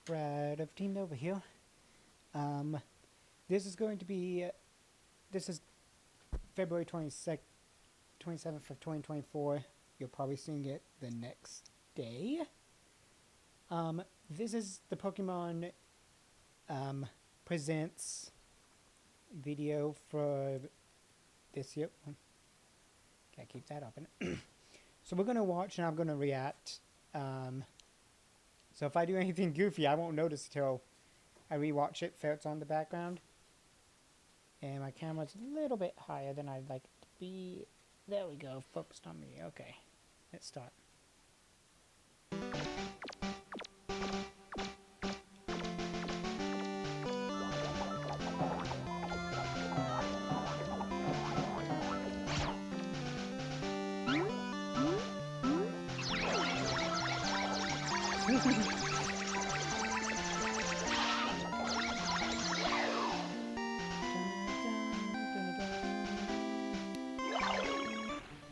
Brad of Team Nova here. This is going to be, this is February 27th of 2024. You're probably seeing it the next day. This is the Pokemon Presents video for this year. Gotta keep that open. So we're going to watch and I'm going to react. So if I do anything goofy, I won't notice until I rewatch it, so it's on the background. And my camera's a little bit higher than I'd like it to be. There we go, focused on me. Okay, let's start.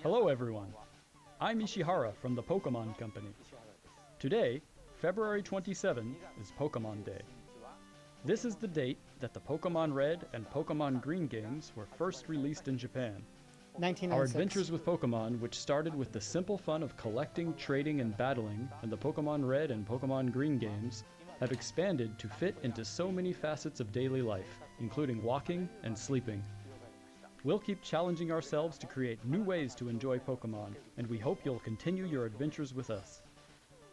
Hello everyone, I'm Ishihara from the Pokemon Company. Today, February 27, is Pokemon Day. This is the date that the Pokemon Red and Pokemon Green games were first released in Japan. 1996. Our adventures with Pokemon, which started with the simple fun of collecting, trading, and battling in the Pokemon Red and Pokemon Green games, have expanded to fit into so many facets of daily life, including walking and sleeping. We'll keep challenging ourselves to create new ways to enjoy Pokemon, and we hope you'll continue your adventures with us.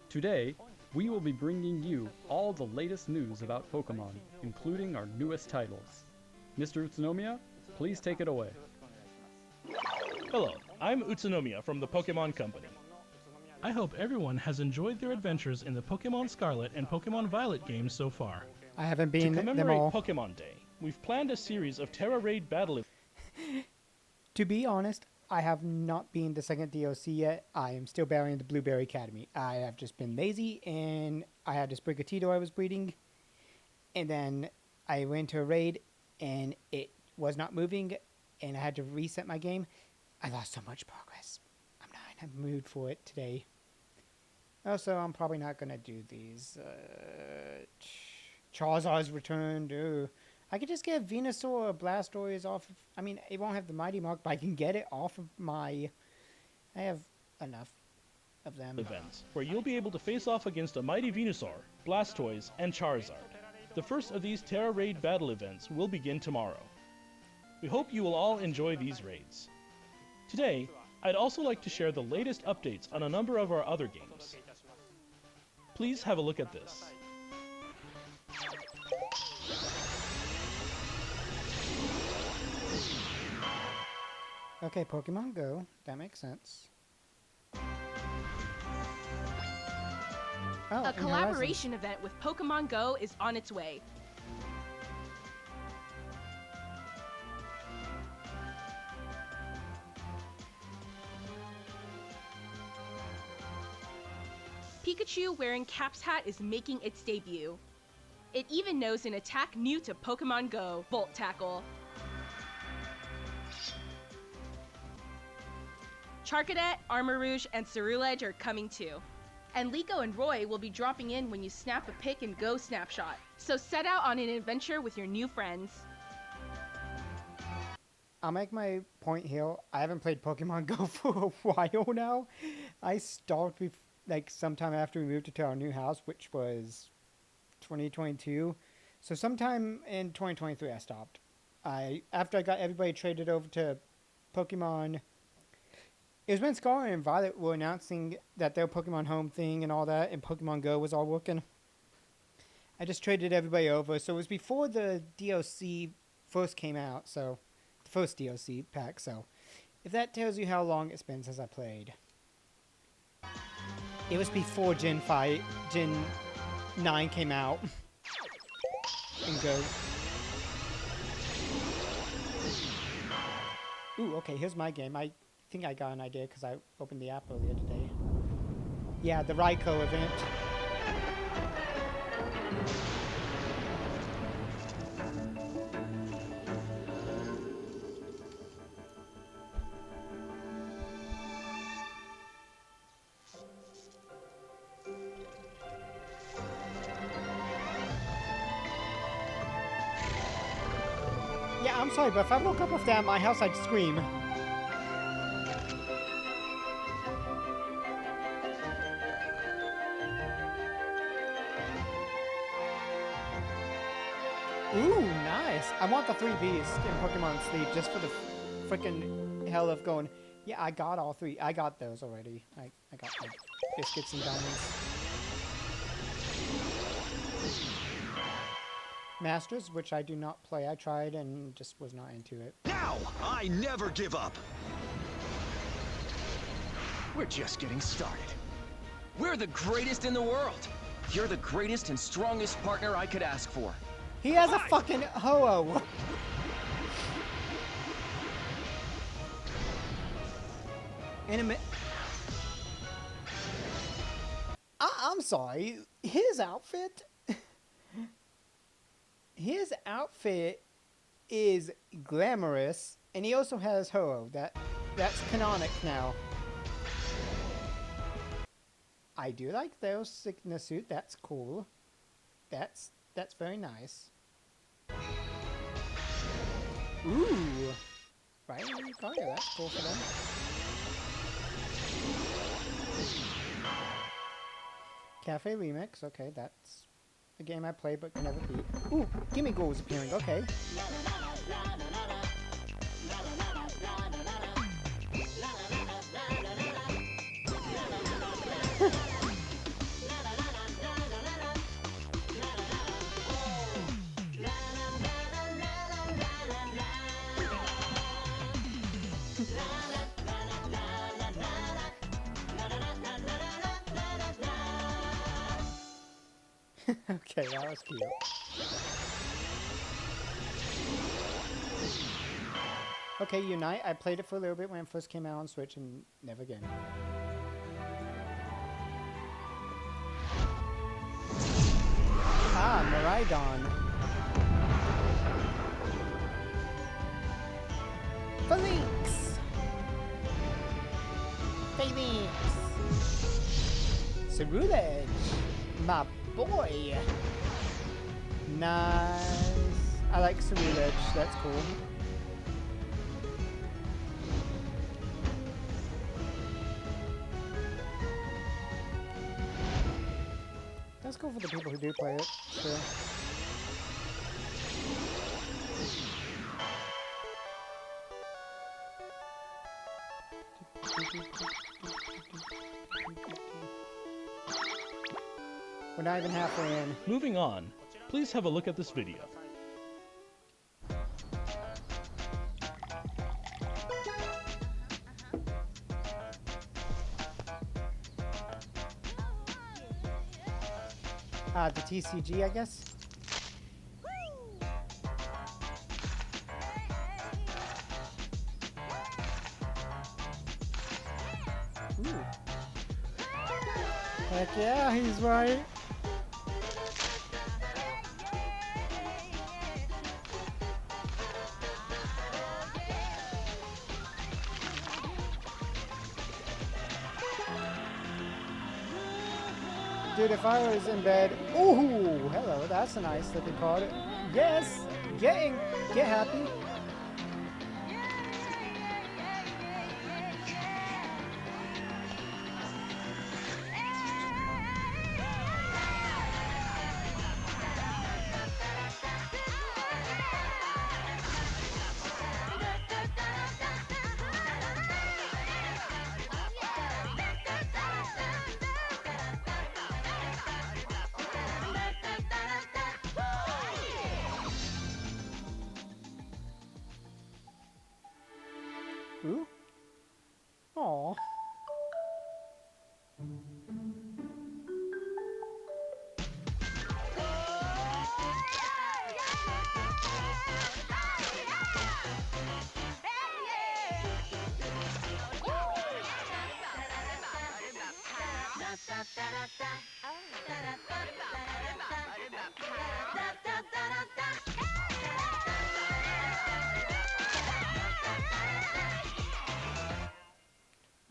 Today, we will be bringing you all the latest news about Pokemon, including our newest titles. Mr. Utsunomiya, please take it away. Hello, I'm Utsunomiya from the Pokemon Company. I hope everyone has enjoyed their adventures in the Pokemon Scarlet and Pokemon Violet games so far. I haven't To been them commemorate all. Pokemon Day, we've planned a series of Terra Raid battle To be honest, I have not been the second DOC yet. I am still battling the Blueberry Academy. I have just been lazy, and I had this Brigatito I was breeding, and then I went to a raid, and it was not moving, and I had to reset my game. I lost so much progress. I'm not in the mood for it today. Also, I'm probably not going to do these. Charizard's returned. Ooh. I could just get Venusaur or Blastoise off of, I mean, it won't have the Mighty Mark, but I can get it off of my, I have enough of them. events, where you'll be able to face off against a mighty Venusaur, Blastoise, and Charizard. The first of these Terra Raid battle events will begin tomorrow. We hope you will all enjoy these raids. Today, I'd also like to share the latest updates on a number of our other games. Please have a look at this. Okay, Pokemon Go. That makes sense. Oh, A and collaboration event with Pokemon Go is on its way. Pikachu wearing Cap's hat is making its debut. It even knows an attack new to Pokemon Go, Volt Tackle. Charcadet, Armarouge, and Ceruledge are coming too. And Liko and Roy will be dropping in when you snap a pick and go snapshot. So set out on an adventure with your new friends. I'll make my point here. I haven't played Pokemon Go for a while now. I stopped with, like, sometime after we moved to our new house, which was 2022. So sometime in 2023 I stopped. After I got everybody traded over to Pokemon. It was when Scarlet and Violet were announcing that their Pokemon Home thing and all that, and Pokemon Go was all working. I just traded everybody over. So it was before the DOC first came out, so the first DOC pack. So if that tells you how long it's been since I played. It was before Gen 9 came out. And Go. Ooh, okay, here's my game. I think I got an idea because I opened the app earlier today. Yeah, the Raikou event. I'm sorry, but if I woke up with that in my house, I'd scream. Ooh, nice. I want the 3 Bs in Pokemon Sleep just for the freaking hell of going, yeah, I got all 3. I got those already. I got like biscuits and diamonds. Masters, which I do not play. I tried and just was not into it. Now, I never give up. We're just getting started. We're the greatest in the world. You're the greatest and strongest partner I could ask for. He has a fucking ho-oh. I'm sorry. His outfit is glamorous, and he also has ho-oh. That's canonic now. I do like those sickness suit. That's cool. That's very nice. Ooh. Right, oh yeah, that's cool for them. Cafe Remix, okay, that's a game I played but can never beat. Ooh, Gimme Goal is appearing, okay. Okay, that was cute. Okay, Unite. I played it for a little bit when it first came out on Switch and never again. Ah, Miraidon. Phalanx! Phalanx! Cerulege! My boy! Nice. I like Cerulege, that's cool. That's cool for the people who do play it, still. We're not even halfway in. Moving on, please have a look at this video. The TCG, I guess? Ooh. Heck yeah, he's right. Dude, if I was in bed, ooh, hello, that's a nice looking card. Yes, get happy. Ooh. Aw.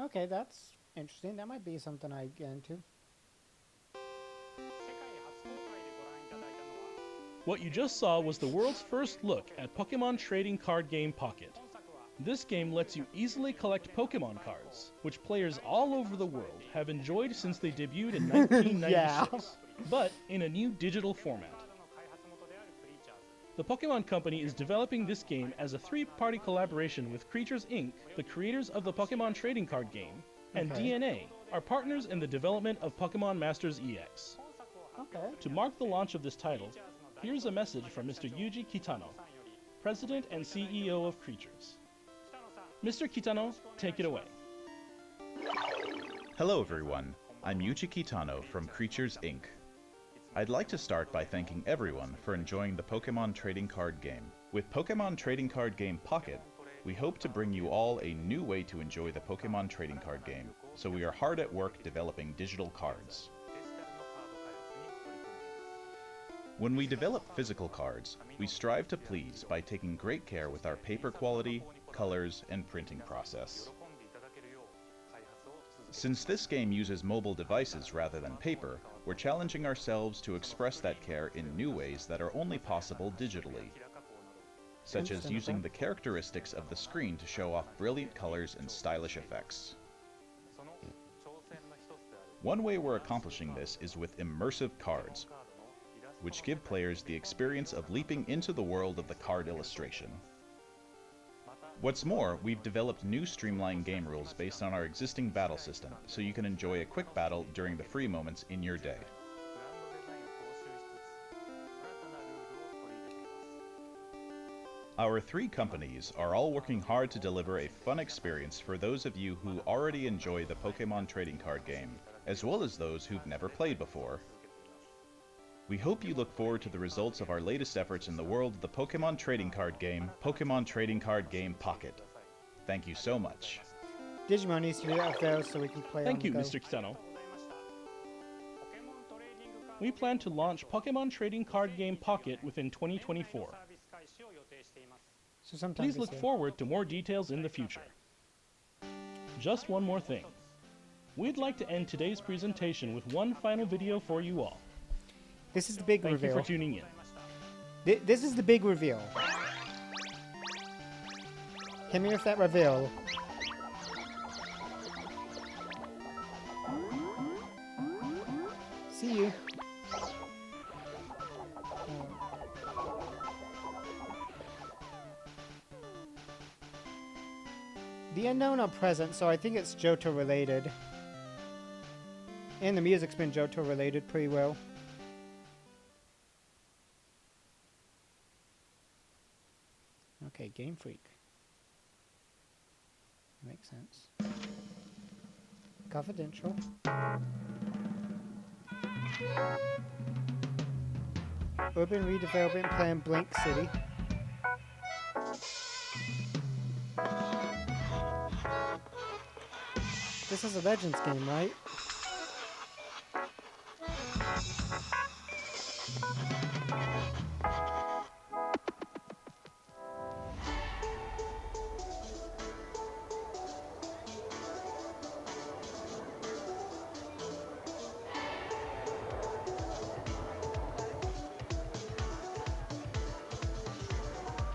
Okay, that's interesting. That might be something I get into. What you just saw was the world's first look at Pokemon trading card game Pocket. This game lets you easily collect Pokemon cards, which players all over the world have enjoyed since they debuted in 1996, but in a new digital format. The Pokemon Company is developing this game as a three-party collaboration with Creatures Inc., the creators of the Pokemon trading card game, and Okay. DNA, our partners in the development of Pokemon Masters EX. Okay. To mark the launch of this title, here's a message from Mr. Yuji Kitano, President and CEO of Creatures. Mr. Kitano, take it away. Hello everyone, I'm Yuji Kitano from Creatures Inc. I'd like to start by thanking everyone for enjoying the Pokemon trading card game. With Pokemon trading card game Pocket, we hope to bring you all a new way to enjoy the Pokemon trading card game, so we are hard at work developing digital cards. When we develop physical cards, we strive to please by taking great care with our paper quality, colors, and printing process. Since this game uses mobile devices rather than paper, we're challenging ourselves to express that care in new ways that are only possible digitally, such as using the characteristics of the screen to show off brilliant colors and stylish effects. One way we're accomplishing this is with immersive cards, which give players the experience of leaping into the world of the card illustration. What's more, we've developed new streamlined game rules based on our existing battle system, so you can enjoy a quick battle during the free moments in your day. Our three companies are all working hard to deliver a fun experience for those of you who already enjoy the Pokemon trading card game, as well as those who've never played before. We hope you look forward to the results of our latest efforts in the world of the Pokemon trading card game, Pokemon Trading Card Game Pocket. Thank you so much. Digimon needs to do that though, so we can play Thank on you, the go. Mr. Kitano. We plan to launch Pokemon Trading Card Game Pocket within 2024. So sometime Please this look year. forward to more details in the future. Just one more thing. We'd like to end today's presentation with one final video for you all. This is the big Thank you reveal. for tuning in. This is the big reveal. Hit me with that reveal. See you. The unknown are present, so I think it's Johto related. And the music's been Johto related pretty well. Okay, Game Freak. Makes sense. Confidential. Urban redevelopment plan Blank City. This is a Legends game, right?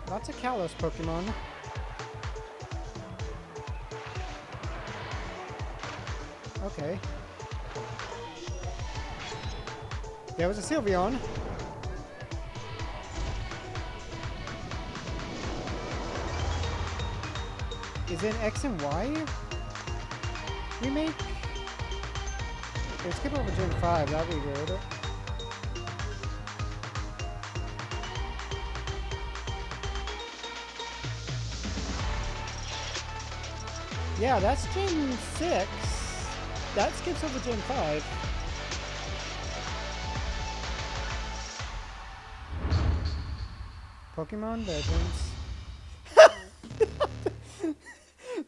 Lots of Kalos Pokemon. Okay. There was a Sylveon. Is it an X and Y remake? Okay, skip over Gen 5, that'd be weird. Yeah, that's Gen 6. That skips over Gen 5. Pokemon Legends.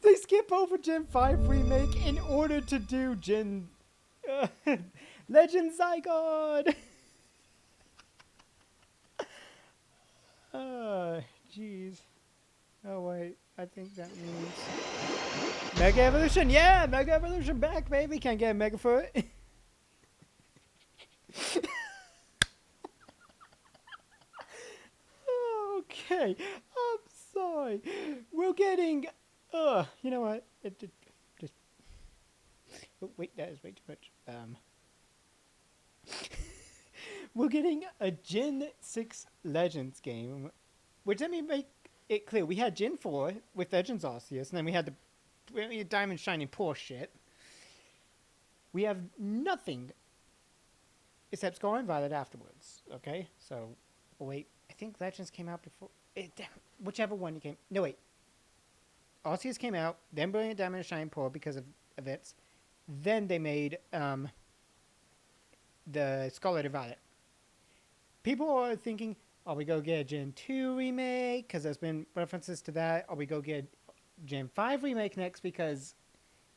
They skip over Gen 5 remake in order to do Gen... Legend Zygon! Jeez. Oh, wait. I think that means... Mega Evolution! Yeah! Mega Evolution back, baby! Can't get a Mega for it. okay. I'm sorry. We're getting. You know what? Just. Oh, wait, that is way too much. We're getting a Gen 6 Legends game, which let me make it clear. We had Gen 4 with Legends Arceus, and then we had the Diamond Shining Poor shit. We have nothing except Scar and Violet afterwards, okay? So, wait, I think Legends came out before. Whichever one you came. No, wait. Arceus came out, then Brilliant Diamond and Shining Pearl because of events. Then they made the Scarlet and Violet. People are thinking, are we going to get a Gen 2 remake? Because there's been references to that. Are we going to get a Gen 5 remake next? Because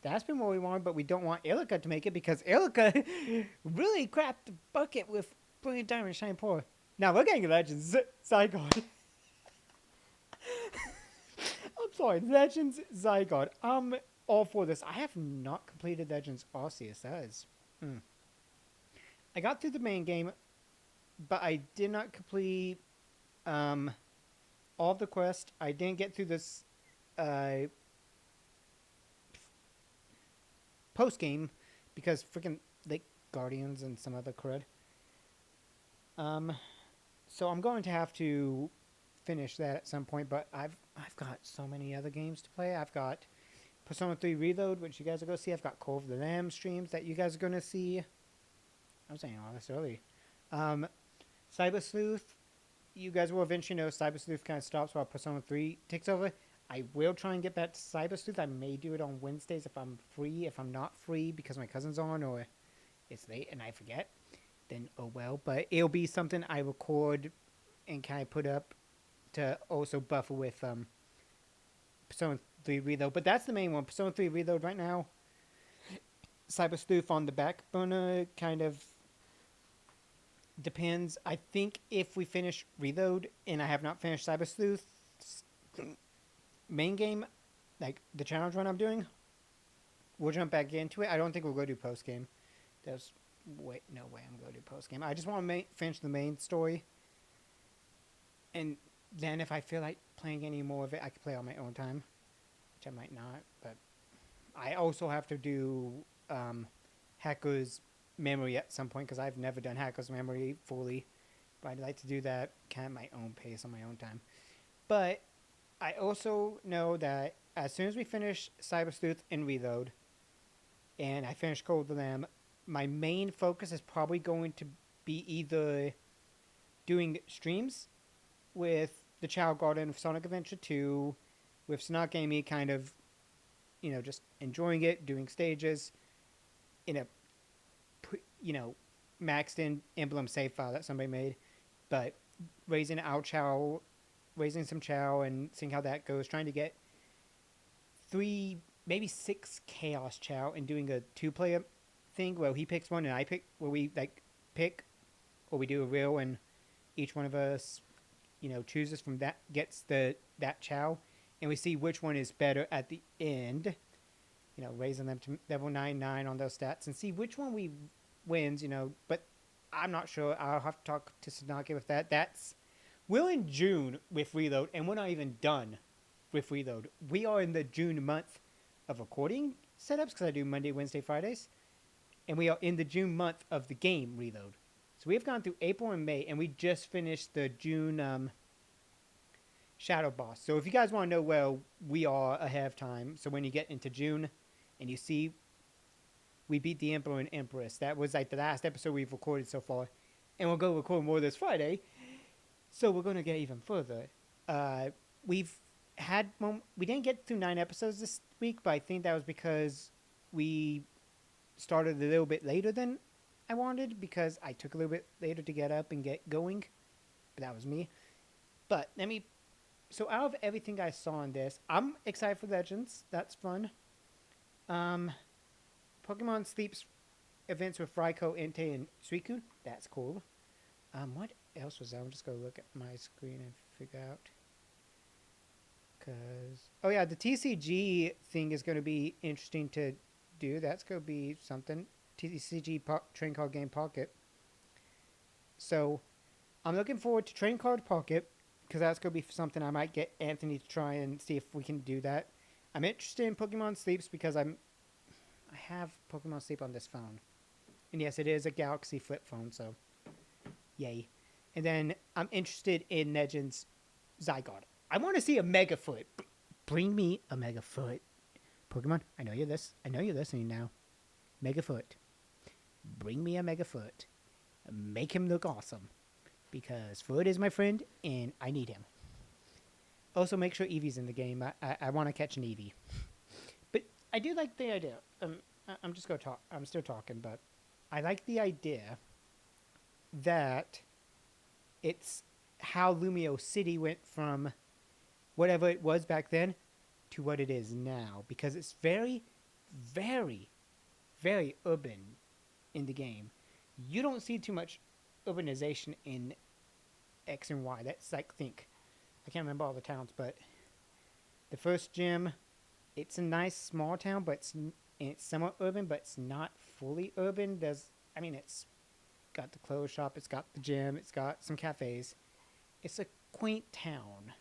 that's been what we wanted, but we don't want Illica to make it because Illica really crapped the bucket with Brilliant Diamond and Shining Pearl. Now we're getting Legends Zygarde. I'm sorry, Legends Zygarde. I'm all for this. I have not completed Legends Arceus. That is... I got through the main game, but I did not complete all of the quest. I didn't get through this post-game because freaking Lake Guardians and some other crud. So I'm going to have to finish that at some point, but I've got so many other games to play. I've got Persona 3 Reload, which you guys are going to see. I've got Call of the Lamb streams that you guys are going to see. I was saying all this early. Cyber Sleuth, you guys will eventually know Cyber Sleuth kind of stops while Persona 3 takes over. I will try and get back to Cyber Sleuth. I may do it on Wednesdays if I'm free. If I'm not free because my cousin's on or it's late and I forget, then oh well. But it'll be something I record and kind of put up to also buffer with Persona 3 Reload. But that's the main one. Persona 3 Reload right now. Cyber Sleuth on the back burner kind of depends. I think if we finish Reload and I have not finished Cyber Sleuth main game, like the challenge run I'm doing, we'll jump back into it. I don't think we'll go do post game. There's no way I'm going to do post game. I just want to finish the main story, and then if I feel like playing any more of it, I can play on my own time, which I might not. But I also have to do Hacker's Memory at some point because I've never done Hacker's Memory fully, but I'd like to do that kind of my own pace on my own time. But I also know that as soon as we finish Cyber Sleuth and Reload, and I finish Call of the Lamb, my main focus is probably going to be either doing streams with the Child Garden of Sonic Adventure 2, with Snot Gamey kind of, just enjoying it, doing stages in a, maxed in emblem save file that somebody made, but raising some Chow and seeing how that goes, trying to get 3, maybe 6 Chaos Chow and doing a 2-player thing where he picks one and I pick, where we pick, or we do a reel and each one of us, chooses from that, gets that Chow, and we see which one is better at the end, raising them to level 99 on those stats and see which one we wins, but I'm not sure. I'll have to talk to Sanaki with that. We're in June with Reload, and we're not even done with Reload. We are in the June month of recording setups, because I do Monday, Wednesday, Fridays, and we are in the June month of the game Reload. So we have gone through April and May, and we just finished the June Shadow Boss. So if you guys want to know where we are ahead of time, so when you get into June, and you see we beat the Emperor and Empress. That was the last episode we've recorded so far. And we'll go record more this Friday. So we're going to get even further. We didn't get through 9 episodes this week, but I think that was because we started a little bit later than I wanted, because I took a little bit later to get up and get going. But that was me. But so out of everything I saw in this, I'm excited for Legends. That's fun. Pokemon Sleep's events with Raikou, Entei, and Suicune. That's cool. What else was that? I'm just going to look at my screen and figure out. The TCG thing is going to be interesting to do. That's going to be something. TCG Trading Card Game Pocket. So, I'm looking forward to Trading Card Pocket, because that's going to be something I might get Anthony to try and see if we can do that. I'm interested in Pokemon Sleeps because I have Pokemon Sleep on this phone. And yes, it is a Galaxy flip phone, so yay. And then I'm interested in Legends Zygarde. I want to see a Megafoot. Bring me a Megafoot. Pokemon, I know you're listening now. Megafoot. Bring me a Megafoot. Make him look awesome. Because Foot is my friend, and I need him. Also, make sure Eevee's in the game. I want to catch an Eevee. But I do like the idea. I'm just going to talk. I'm still talking, but I like the idea that it's how Lumio City went from whatever it was back then to what it is now. Because it's very, very, very urban in the game. You don't see too much urbanization in X and Y. That's like, I can't remember all the towns, but the first gym, it's a nice small town, but it's somewhat urban, but it's not fully urban. It's got the clothes shop, it's got the gym, it's got some cafes. It's a quaint town.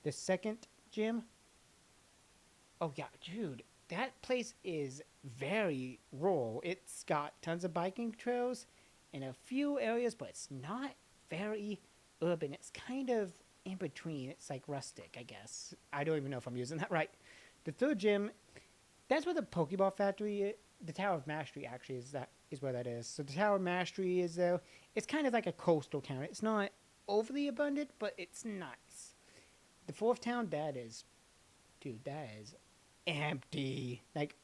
The second gym, oh yeah, dude, that place is very rural. It's got tons of biking trails in a few areas, but it's not very urban. It's kind of in between. It's like rustic, I guess. I don't even know if I'm using that right. The third gym, that's where the Pokeball Factory is. The Tower of Mastery actually is where that is. So the Tower of Mastery is there. It's kind of like a coastal town. It's not overly abundant, but it's nice. The fourth town, that is empty. Like,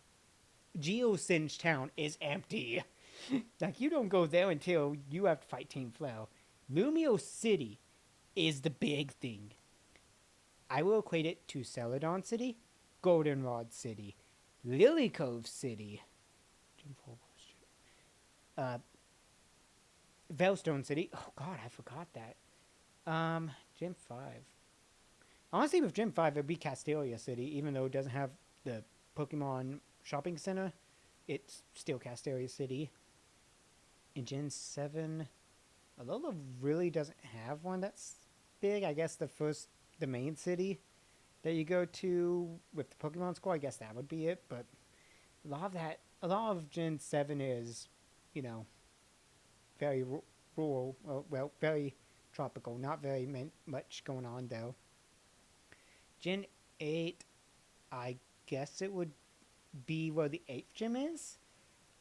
Geosinge Town is empty. Like, you don't go there until you have to fight Team Flow. Lumio City is the big thing. I will equate it to Celadon City, Goldenrod City, Lily Cove City, Veilstone City. Oh god, I forgot that. Gym 5. Honestly, with Gym 5, it would be Castelia City, even though it doesn't have the Pokemon shopping center. It's still Castelia City. In Gen 7, Alola really doesn't have one that's big. I guess the main city that you go to with the Pokemon School, I guess that would be it. But a lot of Gen 7 is, very rural, well, very tropical. Not very much going on, though. Gen 8, I guess it would be where the 8th gym is.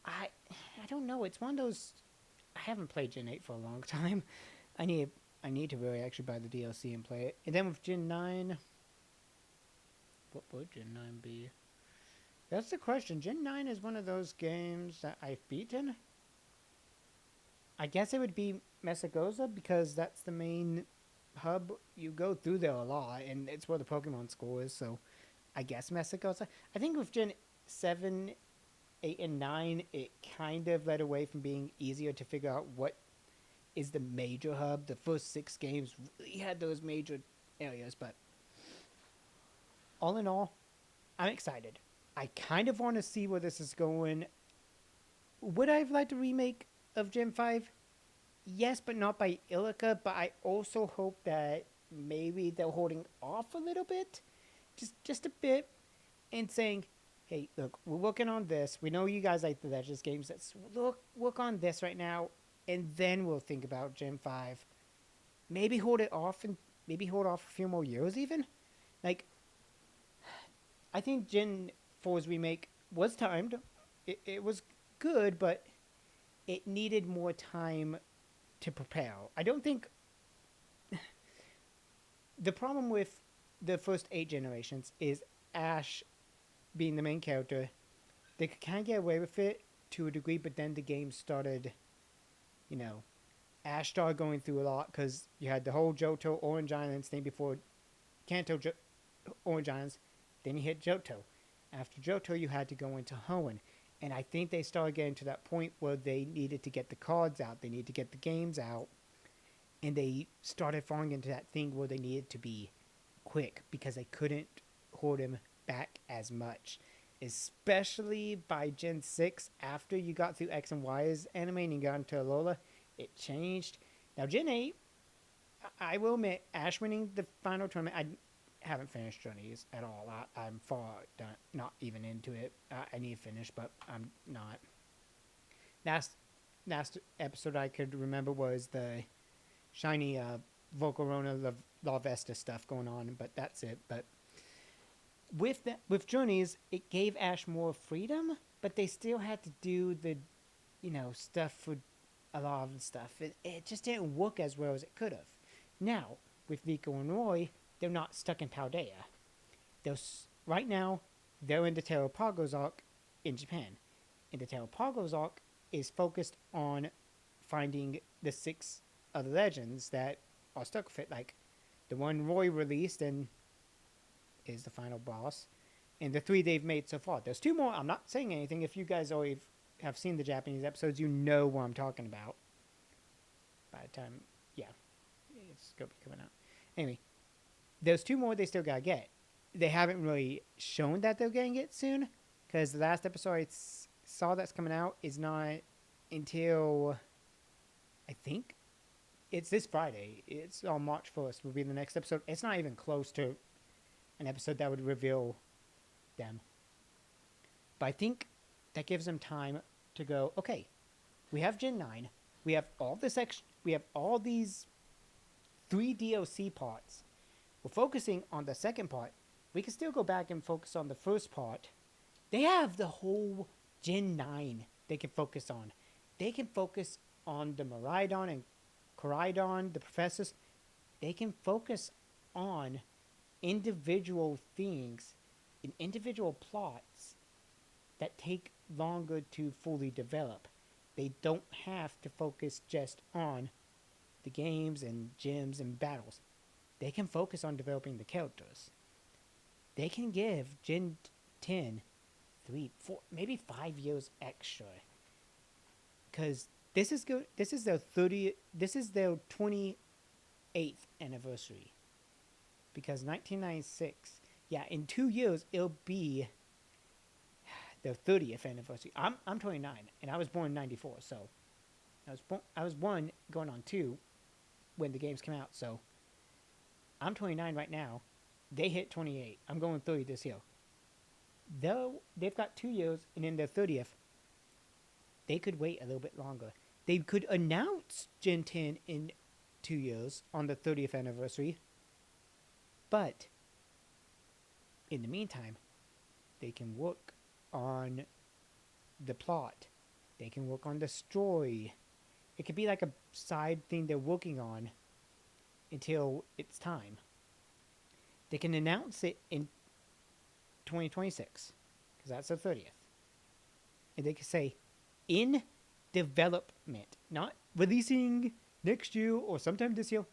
I don't know. It's one of those. I haven't played Gen 8 for a long time. I need to really actually buy the DLC and play it. And then with Gen 9, what would Gen 9 be? That's the question. Gen 9 is one of those games that I've beaten. I guess it would be Mesagoza because that's the main hub. You go through there a lot, and it's where the Pokemon School is, so I guess Mesagoza. I think with Gen 7, 8, and 9, it kind of led away from being easier to figure out what is the major hub. The first 6 games really had those major areas, but all in all, I'm excited. I kind of want to see where this is going. Would I have liked a remake of Gen 5? Yes, but not by Illica, but I also hope that maybe they're holding off a little bit, just a bit, and saying, hey, look, we're working on this. We know you guys like the Legends games. Let's work on this right now, and then we'll think about Gen 5. Maybe hold it off, and maybe hold off a few more years even. Like, I think Gen 4's remake was timed. It was good, but it needed more time to prepare. I don't think... The problem with the first 8 generations is Ash being the main character. They could kind of get away with it to a degree, but then the game started, Ash started going through a lot because you had the whole Johto Orange Islands thing before Kanto Orange Islands. Then you hit Johto. After Johto, you had to go into Hoenn. And I think they started getting to that point where they needed to get the cards out. They needed to get the games out. And they started falling into that thing where they needed to be quick because they couldn't hold him back as much. Especially by Gen 6, after you got through X and Y's anime and you got into Alola, it changed. Now, Gen 8, I will admit, Ash winning the final tournament, I haven't finished Journeys at all. I'm far done, not even into it. I need to finish, but I'm not. Last last episode I could remember was the shiny Volcarona La Vesta stuff going on, but that's it. But with Journeys, it gave Ash more freedom, but they still had to do the, stuff for a lot of the stuff. It just didn't work as well as it could have. Now, with Nico and Roy, they're not stuck in Paldea. Right now, they're in the Terrapagos arc in Japan. And the Terrapagos arc is focused on finding the 6 other legends that are stuck with it, like the one Roy released and is the final boss, and the 3 they've made so far. There's 2 more. I'm not saying anything. If you guys already have seen the Japanese episodes, you know what I'm talking about. By the time, yeah, it's going to be coming out. Anyway, there's 2 more they still got to get. They haven't really shown that they're getting it soon, because the last episode I saw that's coming out is not until, I think, it's this Friday. It's on March 1st will be the next episode. It's not even close to an episode that would reveal them. But I think that gives them time to go, okay, we have Gen 9. We have all this we have all these 3 DLC parts. We're focusing on the second part. We can still go back and focus on the first part. They have the whole Gen 9 they can focus on. They can focus on the Miraidon and Koraidon, the professors. They can focus on individual things and individual plots that take longer to fully develop. They don't have to focus just on the games and gyms and battles. They can focus on developing the characters. They can give Gen 10 3, 4, maybe 5 years extra. Because this is good. This is their 28th anniversary. Because 1996, yeah, in 2 years it'll be their 30th anniversary. I'm 29, and I was born in '94, so I was born going on 2 when the games came out. So I'm 29 right now. They hit 28. I'm going 30 this year. Though they've got 2 years, and in their 30th, they could wait a little bit longer. They could announce Gen 10 in 2 years on the 30th anniversary. But in the meantime, they can work on the plot. They can work on the story. It could be like a side thing they're working on until it's time. They can announce it in 2026, because that's the 30th. And they can say, in development, not releasing next year or sometime this year,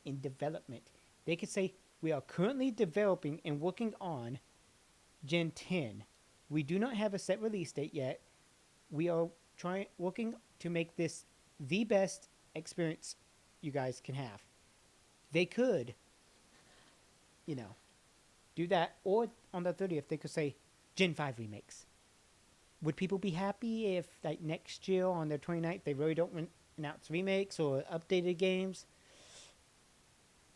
in development. They could say, we are currently developing and working on Gen 10. We do not have a set release date yet. We are working to make this the best experience you guys can have. They could, do that, or on the 30th, they could say Gen 5 remakes. Would people be happy if, like, next year on their 29th, they really don't announce remakes or updated games?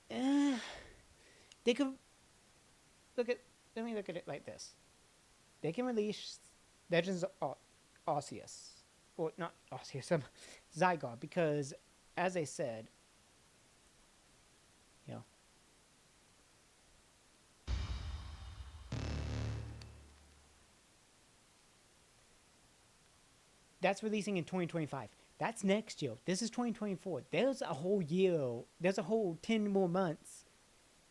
They could let me look at it like this. They can release Legends of Arceus, or not Arceus, Zygarde, because, as I said, that's releasing in 2025. That's next year. This is 2024. There's a whole year. There's a whole 10 more months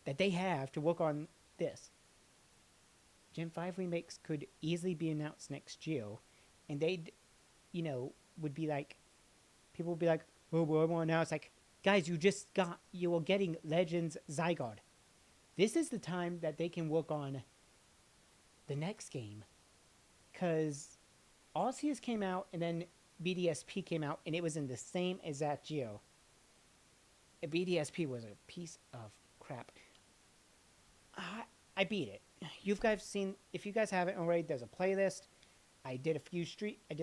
that they have to work on this. Gen 5 remakes could easily be announced next year. And they'd, would be like, people would be like, oh, well, now it's like, guys, you are getting Legends Zygarde. This is the time that they can work on the next game. Because Arceus came out, and then BDSP came out, and it was in the same exact year. BDSP was a piece of crap. I beat it. If you guys haven't already, there's a playlist. I did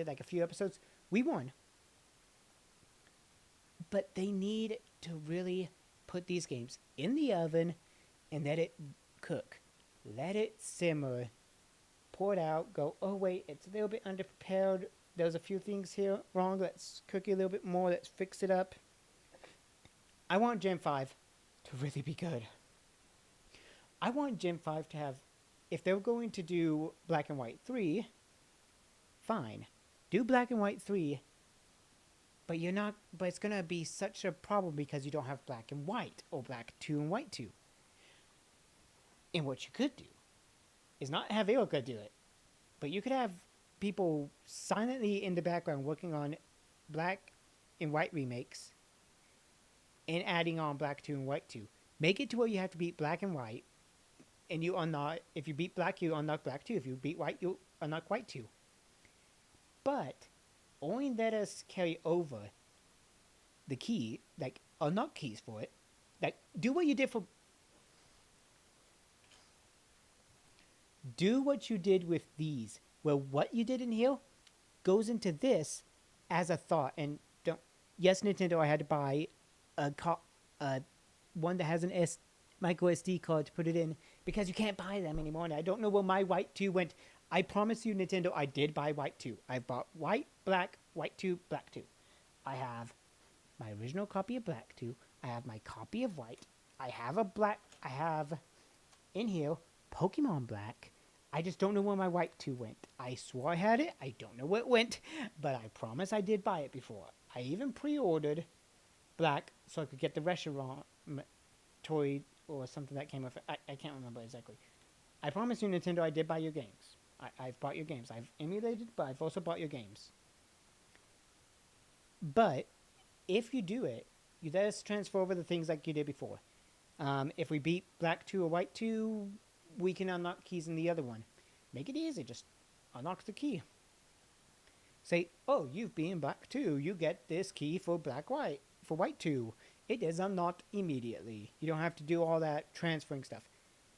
like a few episodes. We won. But they need to really put these games in the oven and let it cook. Let it simmer. Pour it out. Go, oh wait, it's a little bit underprepared. There's a few things here wrong. Let's cook it a little bit more. Let's fix it up. I want Gen 5 to really be good. I want Gen 5 to have, if they're going to do Black and White 3, fine. Do Black and White 3, but it's going to be such a problem because you don't have Black and White, or Black 2 and White 2. And what you could do is not have Ilka do it, but you could have people silently in the background working on Black and White remakes and adding on Black 2 and White 2. Make it to where you have to beat Black and White, and you unlock, if you beat Black, you unlock Black 2. If you beat White, you unlock White 2. But only let us carry over the key, like unlock keys for it. Like, do what you did with these, where what you did in here goes into this as a thought. And don't, yes, Nintendo, I had to buy one that has an micro SD card to put it in because you can't buy them anymore. And I don't know where my White 2 went. I promise you, Nintendo, I did buy White 2. I bought White, Black, White 2, Black 2. I have my original copy of Black 2. I have my copy of White. I have in here Pokemon Black. I just don't know where my White 2 went. I swore I had it. I don't know where it went, but I promise I did buy it before. I even pre-ordered Black so I could get the Reshiram toy or something that came with it. I can't remember exactly. I promise you, Nintendo, I did buy your games. I've bought your games. I've emulated, but I've also bought your games. But if you do it, you let us transfer over the things like you did before. If we beat Black 2 or White 2, we can unlock keys in the other one. Make it easy. Just unlock the key. Say, oh, you've been Black 2. You get this key for White 2. It is unlocked immediately. You don't have to do all that transferring stuff.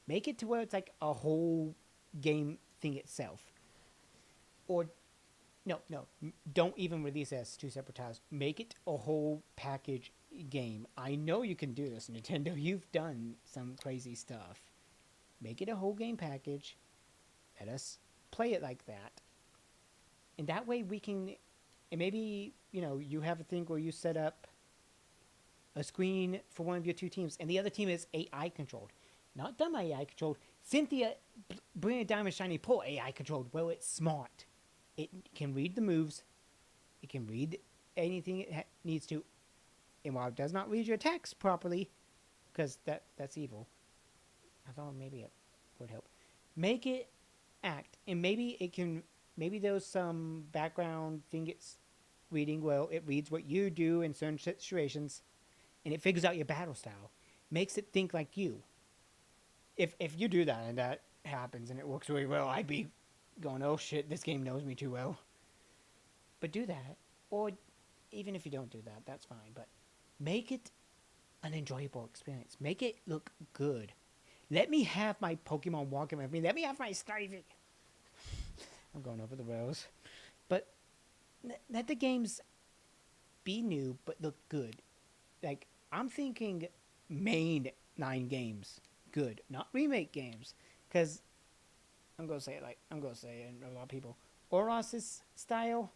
Make it to where it's like a whole game thing itself. Or, no, don't even release it as two separate titles. Make it a whole package game. I know you can do this, Nintendo. You've done some crazy stuff. Make it a whole game package. Let us play it like that. And that way we can, and maybe, you have a thing where you set up a screen for one of your two teams, and the other team is AI controlled. Not dumb AI controlled. Cynthia, Brilliant Diamond Shiny Pearl AI controlled. Well, it's smart. It can read the moves. It can read anything it needs to. And while it does not read your attacks properly, because that's evil, I thought maybe it would help. Make it act. And maybe there's some background thing it's reading. Well, it reads what you do in certain situations, and it figures out your battle style. Makes it think like you. If you do that and that happens and it works really well, I'd be going, oh shit, this game knows me too well. But do that. Or even if you don't do that, that's fine. But make it an enjoyable experience. Make it look good. Let me have my Pokemon walking with me. Let me have my Starvey. I'm going over the rails. But let the games be new but look good. Like, I'm thinking main 9 games. Good, not remake games, because I'm gonna say it, and a lot of people, Oros's style,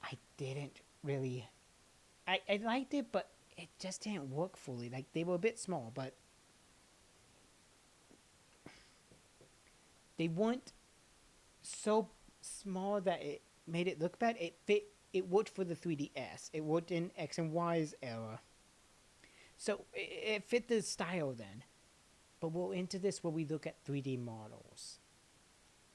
I didn't really, I liked it, but it just didn't work fully. Like, they were a bit small, but they weren't so small that it made it look bad. It worked for the 3DS. It worked in X and Y's era, so it fit the style then. But we're into this where we look at 3D models.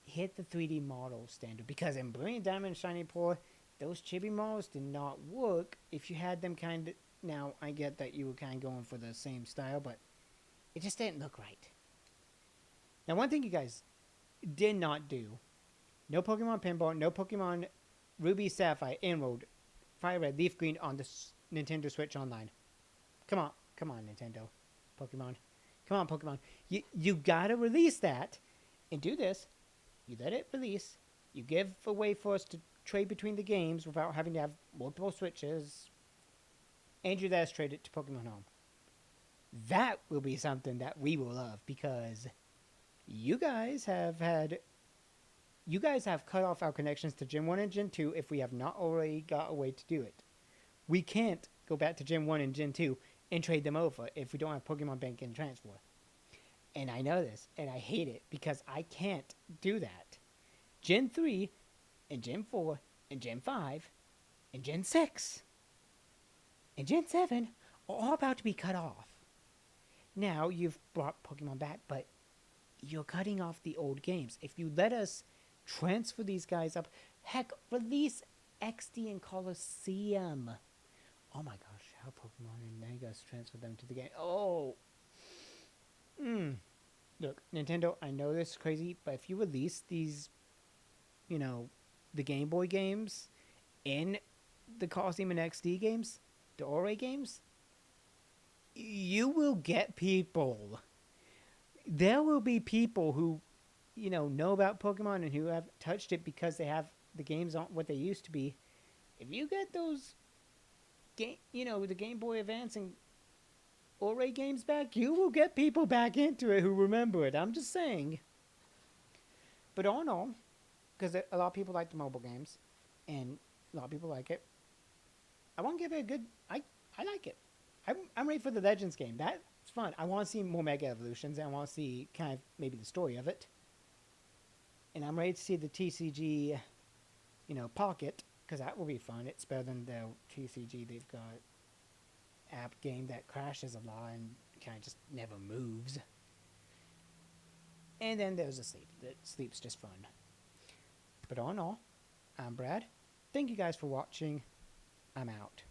Hit the 3D model standard. Because in Brilliant Diamond Shiny Pearl, those chibi models did not work if you had them kind of... Now, I get that you were kind of going for the same style, but it just didn't look right. Now, one thing you guys did not do. No Pokemon Pinball, no Pokemon Ruby, Sapphire, Emerald, Fire Red, Leaf Green on the Nintendo Switch Online. Come on, Nintendo. Pokemon. Come on, Pokemon. You gotta release that and do this. You let it release. You give a way for us to trade between the games without having to have multiple switches. And you let us trade it to Pokemon Home. That will be something that we will love because you guys have cut off our connections to Gen 1 and Gen 2 if we have not already got a way to do it. We can't go back to Gen 1 and Gen 2 and trade them over if we don't have Pokemon Bank and Transfer. And I know this, and I hate it because I can't do that. Gen 3 and Gen 4 and Gen 5 and Gen 6 and Gen 7 are all about to be cut off. Now, you've brought Pokemon back, but you're cutting off the old games. If you let us transfer these guys up, heck, release XD and Colosseum. Oh my gosh, how Pokemon and Megas transfer them to the game. Oh. Look, Nintendo, I know this is crazy, but if you release these, the Game Boy games in the Colosseum and XD games, the Ore games, you will get people. There will be people who, know about Pokemon and who have touched it because they have the games aren't what they used to be. If you get those, the Game Boy Advance and Ore games back, you will get people back into it who remember it. I'm just saying. But all in all, because a lot of people like the mobile games, and a lot of people like it, I want to give it a good. I like it. I'm ready for the Legends game. That's fun. I want to see more Mega Evolutions, and I want to see kind of maybe the story of it. And I'm ready to see the TCG, Pocket, because that will be fun. It's better than the TCG they've got app game that crashes a lot and kind of just never moves. And then there's a sleep. That sleep's just fun. But all in all, I'm Brad. Thank you guys for watching. I'm out.